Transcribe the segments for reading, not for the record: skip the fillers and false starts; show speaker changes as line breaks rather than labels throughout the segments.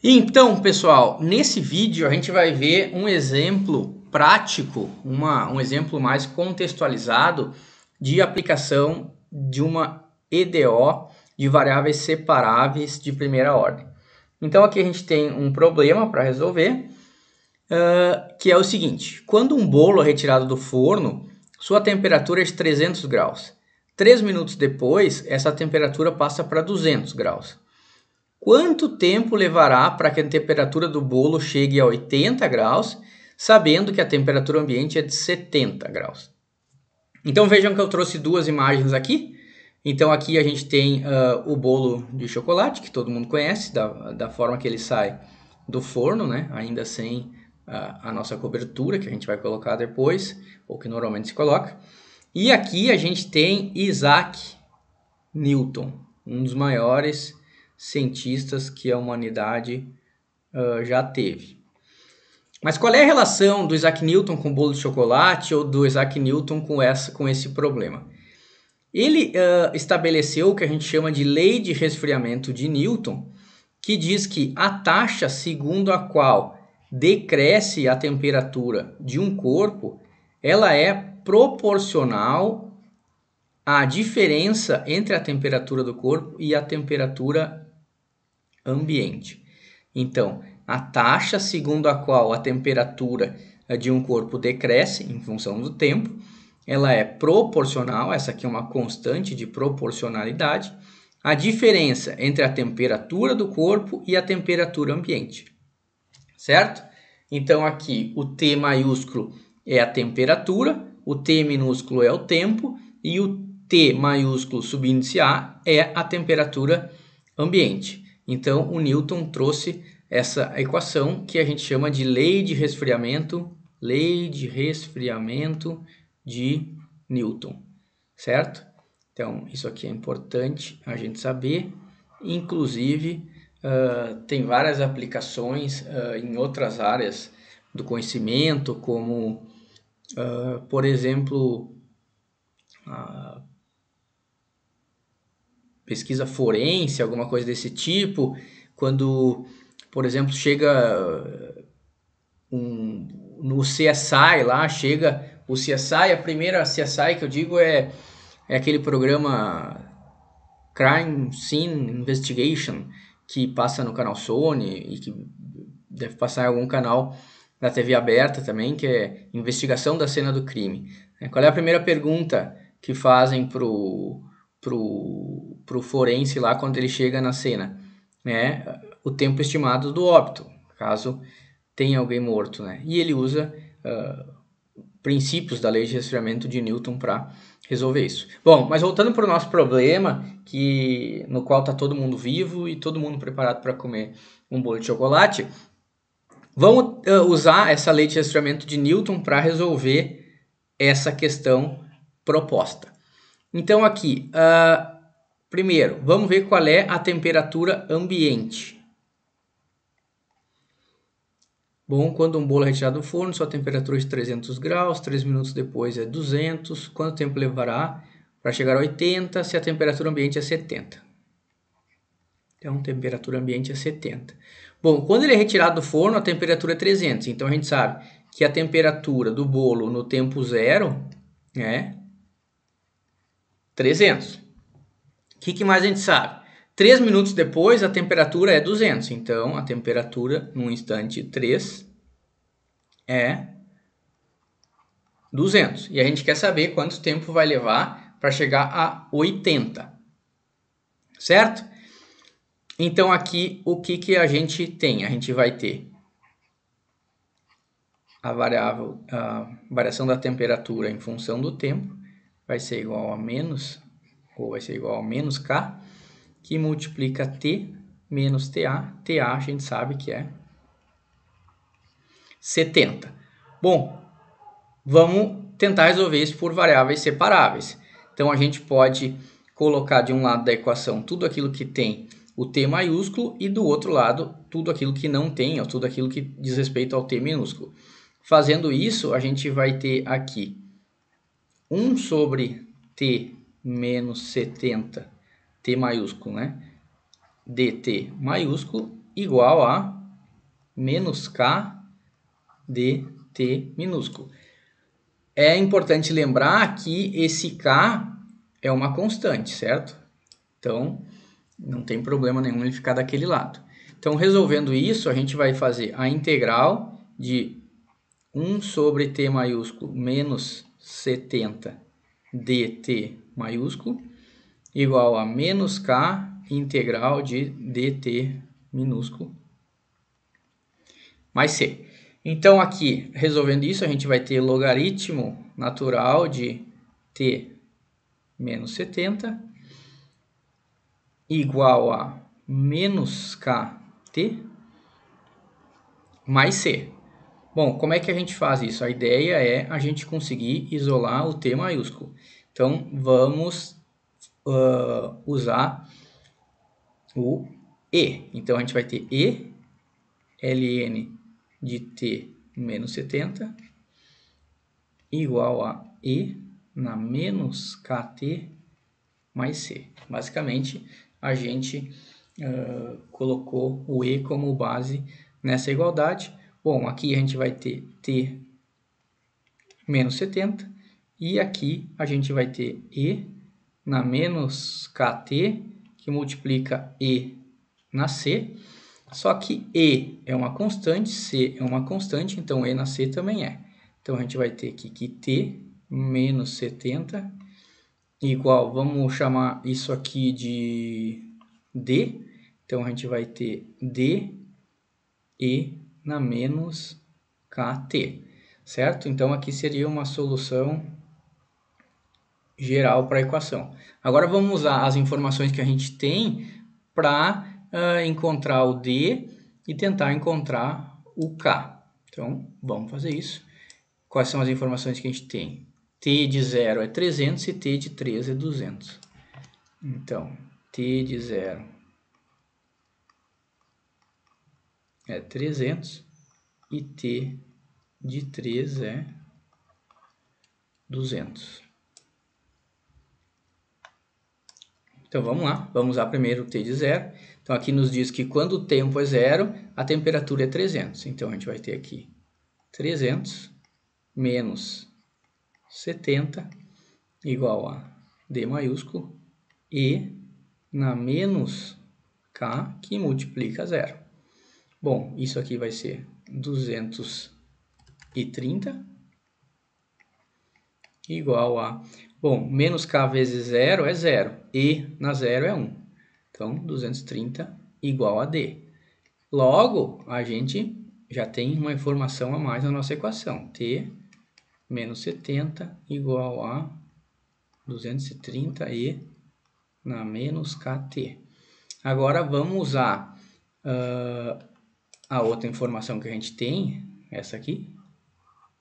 Então, pessoal, nesse vídeo a gente vai ver um exemplo prático, um exemplo mais contextualizado de aplicação de uma EDO de variáveis separáveis de primeira ordem. Então aqui a gente tem um problema para resolver, que é o seguinte: quando um bolo é retirado do forno, sua temperatura é de 300 graus. 3 minutos depois, essa temperatura passa para 200 graus. Quanto tempo levará para que a temperatura do bolo chegue a 80 graus, sabendo que a temperatura ambiente é de 70 graus? Então vejam que eu trouxe duas imagens aqui. Então aqui a gente tem o bolo de chocolate, que todo mundo conhece, da forma que ele sai do forno, né? Ainda sem a nossa cobertura, que a gente vai colocar depois, ou que normalmente se coloca. E aqui a gente tem Isaac Newton, um dos maiores cientistas que a humanidade já teve. Mas qual é a relação do Isaac Newton com o bolo de chocolate ou do Isaac Newton com esse problema? Ele estabeleceu o que a gente chama de lei de resfriamento de Newton, que diz que a taxa segundo a qual decresce a temperatura de um corpo, ela é proporcional à diferença entre a temperatura do corpo e a temperatura ambiente. Então, a taxa segundo a qual a temperatura de um corpo decresce em função do tempo, ela é proporcional, essa aqui é uma constante de proporcionalidade, a diferença entre a temperatura do corpo e a temperatura ambiente, certo? Então aqui o T maiúsculo é a temperatura, o T minúsculo é o tempo e o T maiúsculo subíndice A é a temperatura ambiente. Então o Newton trouxe essa equação que a gente chama de lei de resfriamento de Newton, certo? Então isso aqui é importante a gente saber. Inclusive tem várias aplicações em outras áreas do conhecimento, como por exemplo pesquisa forense, alguma coisa desse tipo, quando, por exemplo, chega no CSI lá, chega o CSI, a primeira CSI que eu digo é aquele programa Crime Scene Investigation, que passa no canal Sony e que deve passar em algum canal da TV aberta também, que é investigação da cena do crime. Qual é a primeira pergunta que fazem pro forense lá quando ele chega na cena? O tempo estimado do óbito, caso tenha alguém morto, né? E ele usa princípios da lei de resfriamento de Newton para resolver isso. Bom, mas voltando para o nosso problema, no qual está todo mundo vivo e todo mundo preparado para comer um bolo de chocolate, vamos usar essa lei de resfriamento de Newton para resolver essa questão proposta. Então aqui, primeiro, vamos ver qual é a temperatura ambiente. Bom, quando um bolo é retirado do forno, sua temperatura é de 300 graus, 3 minutos depois é 200. Quanto tempo levará para chegar a 80 se a temperatura ambiente é 70? Então, temperatura ambiente é 70. Bom, quando ele é retirado do forno, a temperatura é 300. Então, a gente sabe que a temperatura do bolo no tempo zero é 300. O que mais a gente sabe? 3 minutos depois, a temperatura é 200. Então, a temperatura no instante 3 é 200. E a gente quer saber quanto tempo vai levar para chegar a 80. Certo? Então, aqui, o que a gente tem? A gente vai ter a variação da temperatura em função do tempo, vai ser igual a menos, ou vai ser igual a menos K, que multiplica T menos TA. TA a gente sabe que é 70. Bom, vamos tentar resolver isso por variáveis separáveis. Então, a gente pode colocar de um lado da equação tudo aquilo que tem o T maiúsculo e do outro lado tudo aquilo que não tem, ou tudo aquilo que diz respeito ao T minúsculo. Fazendo isso, a gente vai ter aqui 1 sobre T menos 70, T maiúsculo, né? dt maiúsculo, igual a menos K de T minúsculo. É importante lembrar que esse K é uma constante, certo? Então, não tem problema nenhum ele ficar daquele lado. Então, resolvendo isso, a gente vai fazer a integral de 1 sobre T maiúsculo menos 70 dt maiúsculo igual a menos K integral de dt minúsculo mais C. Então, aqui, resolvendo isso, a gente vai ter logaritmo natural de T menos 70 igual a menos kt mais C. Bom, como é que a gente faz isso? A ideia é a gente conseguir isolar o T maiúsculo. Então, vamos usar o E. Então, a gente vai ter E ln de T menos 70 igual a E na menos kt mais C. Basicamente, a gente colocou o E como base nessa igualdade. Bom, aqui a gente vai ter T menos 70 e aqui a gente vai ter E na menos kt, que multiplica E na C. Só que E é uma constante, C é uma constante, então E na C também é. Então a gente vai ter aqui que T menos 70 igual, vamos chamar isso aqui de D. Então a gente vai ter D E na menos kt, certo? Então aqui seria uma solução geral para a equação. Agora vamos usar as informações que a gente tem para encontrar o D e tentar encontrar o K. Então vamos fazer isso. Quais são as informações que a gente tem? T de 0 é 300 e T de 3 é 200. Então, T de 0 é 300 e T de 3 é 200. Então vamos lá, vamos usar primeiro o T de 0. Então aqui nos diz que quando o tempo é 0, a temperatura é 300. Então a gente vai ter aqui 300 menos 70 igual a D maiúsculo E na menos K que multiplica 0. Bom, isso aqui vai ser 230 igual a... Bom, menos K vezes 0 é 0. E na 0 é 1. Então, 230 igual a D. Logo, a gente já tem uma informação a mais na nossa equação. T menos 70 igual a 230E na menos KT. Agora, vamos usar a outra informação que a gente tem, essa aqui,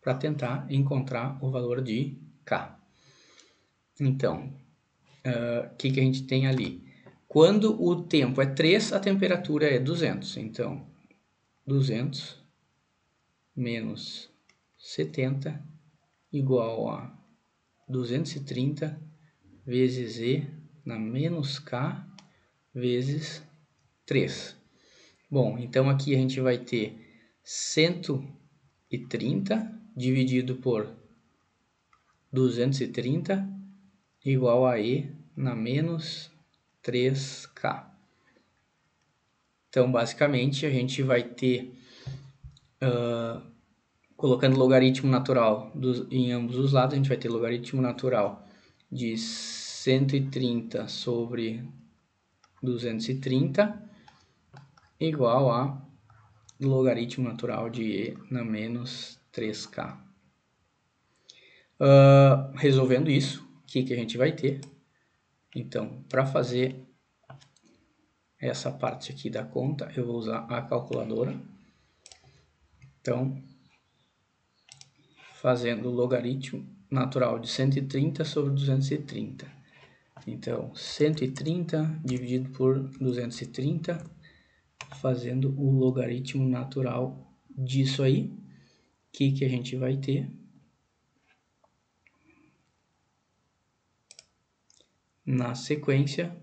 para tentar encontrar o valor de K. Então, o que a gente tem ali? Quando o tempo é 3, a temperatura é 200. Então, 200 menos 70 igual a 230 vezes E na menos K vezes 3. Bom, então aqui a gente vai ter 130 dividido por 230 igual a E na menos 3K. Então, basicamente, a gente vai ter, colocando logaritmo natural em ambos os lados, a gente vai ter logaritmo natural de 130 sobre 230 igual a logaritmo natural de E na menos 3K. Resolvendo isso, o que a gente vai ter? Então, para fazer essa parte aqui da conta, eu vou usar a calculadora. Então, fazendo o logaritmo natural de 130 sobre 230. Então, 130 dividido por 230, fazendo o logaritmo natural disso aí, que a gente vai ter? Na sequência,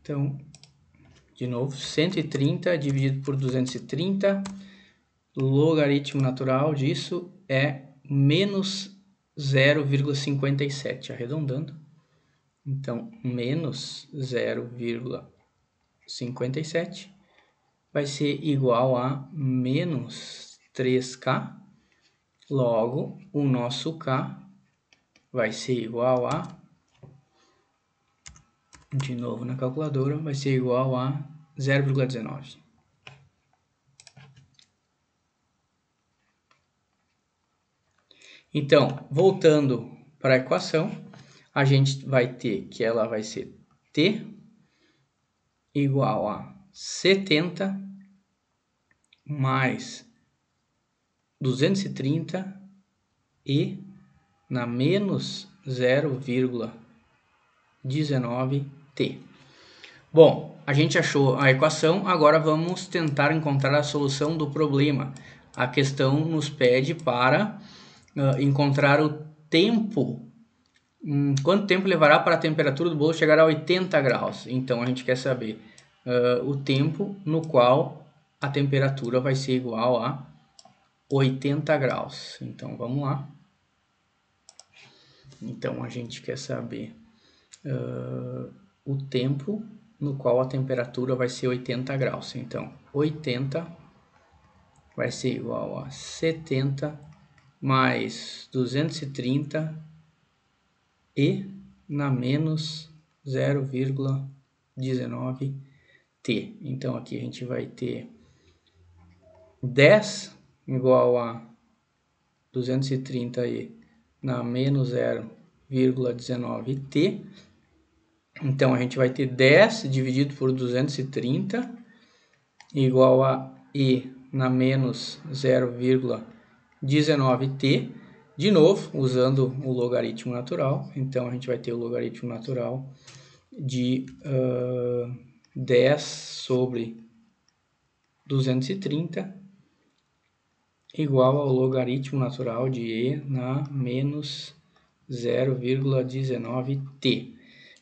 Então, de novo, 130 dividido por 230, logaritmo natural disso é menos 0,57, arredondando. Então, menos 0,57 vai ser igual a menos 3K. Logo, o nosso K vai ser igual a, de novo na calculadora, vai ser igual a 0,19. Então, voltando para a equação, a gente vai ter que ela vai ser T igual a 70 mais 230 e na menos 0,19t. Bom, a gente achou a equação, agora vamos tentar encontrar a solução do problema. A questão nos pede para encontrar o tempo, quanto tempo levará para a temperatura do bolo chegar a 80 graus. Então a gente quer saber o tempo no qual a temperatura vai ser igual a 80 graus. Então vamos lá. Então a gente quer saber o tempo no qual a temperatura vai ser 80 graus. Então 80 vai ser igual a 70 mais 230 e na menos 0,19t. Então aqui a gente vai ter 10 igual a 230 e na menos 0,19t. Então a gente vai ter 10 dividido por 230 igual a e na menos 0,19t. De novo, usando o logaritmo natural. Então a gente vai ter o logaritmo natural de 10 sobre 230 igual ao logaritmo natural de e na menos 0,19t.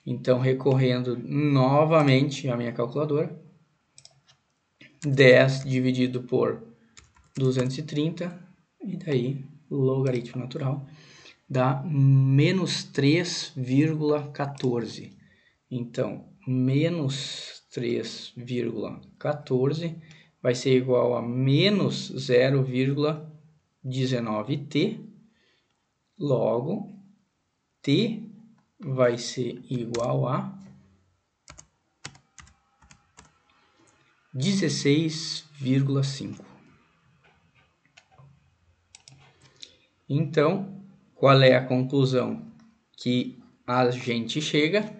Então, recorrendo novamente à minha calculadora, 10 dividido por 230, e daí o logaritmo natural dá menos 3,14. Então, menos 3,14 vai ser igual a menos 0,19t. Logo, t vai ser igual a 16,5. Então, qual é a conclusão que a gente chega?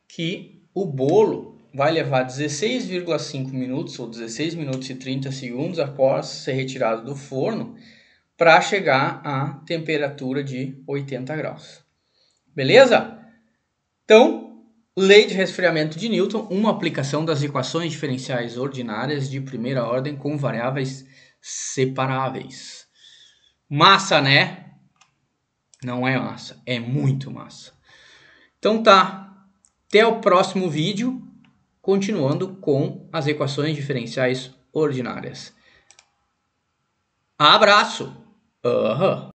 Que o bolo vai levar 16,5 minutos ou 16 minutos e 30 segundos após ser retirado do forno para chegar à temperatura de 80 graus. Beleza? Então, lei de resfriamento de Newton, uma aplicação das equações diferenciais ordinárias de primeira ordem com variáveis separáveis. Massa, né? Não é massa, é muito massa. Então tá, até o próximo vídeo, continuando com as equações diferenciais ordinárias. Abraço!